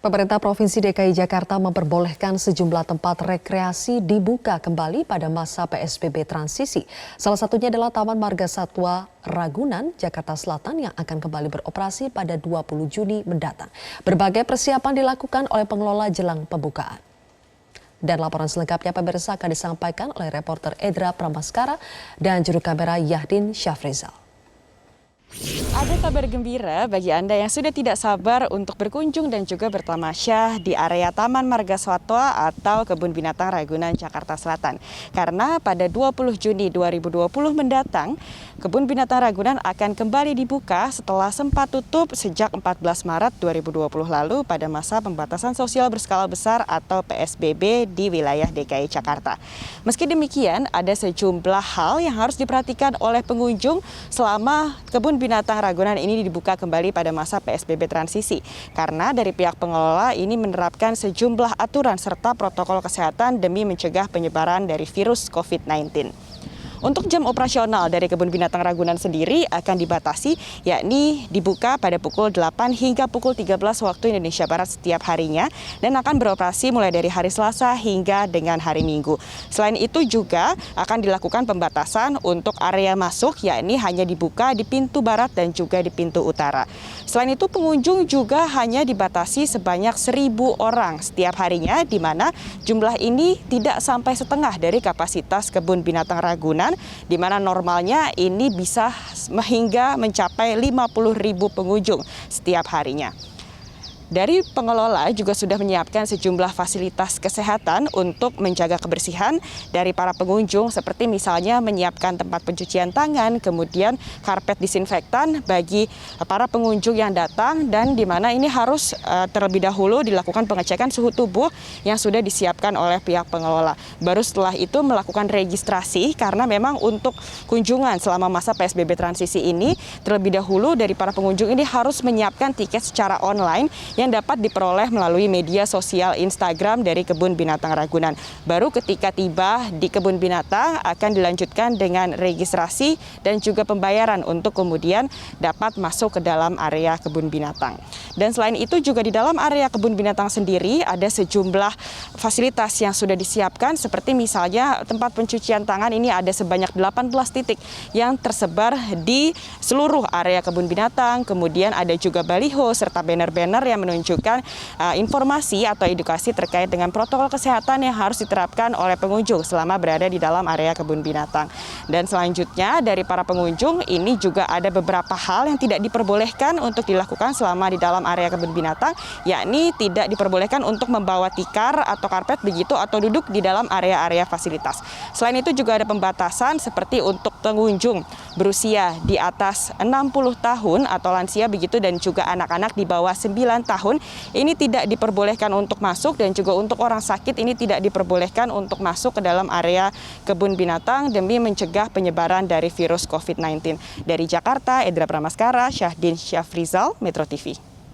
Pemerintah Provinsi DKI Jakarta memperbolehkan sejumlah tempat rekreasi dibuka kembali pada masa PSBB transisi. Salah satunya adalah Taman Marga Satwa Ragunan, Jakarta Selatan yang akan kembali beroperasi pada 20 Juni mendatang. Berbagai persiapan dilakukan oleh pengelola jelang pembukaan. Dan laporan selengkapnya pemirsa akan disampaikan oleh reporter Edra Pramaskara dan juru kamera Yahdin Syafrizal. Ada kabar gembira bagi Anda yang sudah tidak sabar untuk berkunjung dan juga bertamasya di area Taman Marga Satwa atau Kebun Binatang Ragunan, Jakarta Selatan. Karena pada 20 Juni 2020 mendatang, Kebun Binatang Ragunan akan kembali dibuka setelah sempat tutup sejak 14 Maret 2020 lalu pada masa pembatasan sosial berskala besar atau PSBB di wilayah DKI Jakarta. Meski demikian, ada sejumlah hal yang harus diperhatikan oleh pengunjung selama Kebun Binatang Ragunan ini dibuka kembali pada masa PSBB transisi. Karena dari pihak pengelola ini menerapkan sejumlah aturan serta protokol kesehatan demi mencegah penyebaran dari virus COVID-19. Untuk jam operasional dari Kebun Binatang Ragunan sendiri akan dibatasi, yakni dibuka pada pukul 8 hingga pukul 13 waktu Indonesia Barat setiap harinya dan akan beroperasi mulai dari hari Selasa hingga dengan hari Minggu. Selain itu juga akan dilakukan pembatasan untuk area masuk, yakni hanya dibuka di pintu barat dan juga di pintu utara. Selain itu pengunjung juga hanya dibatasi sebanyak 1.000 orang setiap harinya, di mana jumlah ini tidak sampai setengah dari kapasitas Kebun Binatang Ragunan, di mana normalnya ini bisa hingga mencapai 50.000 pengunjung setiap harinya. Dari pengelola juga sudah menyiapkan sejumlah fasilitas kesehatan untuk menjaga kebersihan dari para pengunjung, seperti misalnya menyiapkan tempat pencucian tangan, kemudian karpet disinfektan bagi para pengunjung yang datang, dan di mana ini harus terlebih dahulu dilakukan pengecekan suhu tubuh yang sudah disiapkan oleh pihak pengelola. Baru setelah itu melakukan registrasi, karena memang untuk kunjungan selama masa PSBB transisi ini terlebih dahulu dari para pengunjung ini harus menyiapkan tiket secara online yang dapat diperoleh melalui media sosial Instagram dari Kebun Binatang Ragunan. Baru ketika tiba di Kebun Binatang akan dilanjutkan dengan registrasi dan juga pembayaran untuk kemudian dapat masuk ke dalam area Kebun Binatang. Dan selain itu juga di dalam area Kebun Binatang sendiri ada sejumlah fasilitas yang sudah disiapkan, seperti misalnya tempat pencucian tangan ini ada sebanyak 18 titik yang tersebar di seluruh area Kebun Binatang. Kemudian ada juga baliho serta banner-banner yang menunjukkan informasi atau edukasi terkait dengan protokol kesehatan yang harus diterapkan oleh pengunjung selama berada di dalam area Kebun Binatang. Dan selanjutnya dari para pengunjung ini juga ada beberapa hal yang tidak diperbolehkan untuk dilakukan selama di dalam area Kebun Binatang, yakni tidak diperbolehkan untuk membawa tikar atau karpet begitu atau duduk di dalam area-area fasilitas. Selain itu juga ada pembatasan seperti untuk pengunjung berusia di atas 60 tahun atau lansia begitu, dan juga anak-anak di bawah 9 tahun ini tidak diperbolehkan untuk masuk, dan juga untuk orang sakit ini tidak diperbolehkan untuk masuk ke dalam area Kebun Binatang demi mencegah penyebaran dari virus COVID-19. Dari Jakarta, Edra Pramaskara, Yahdin Syafrizal, Metro TV.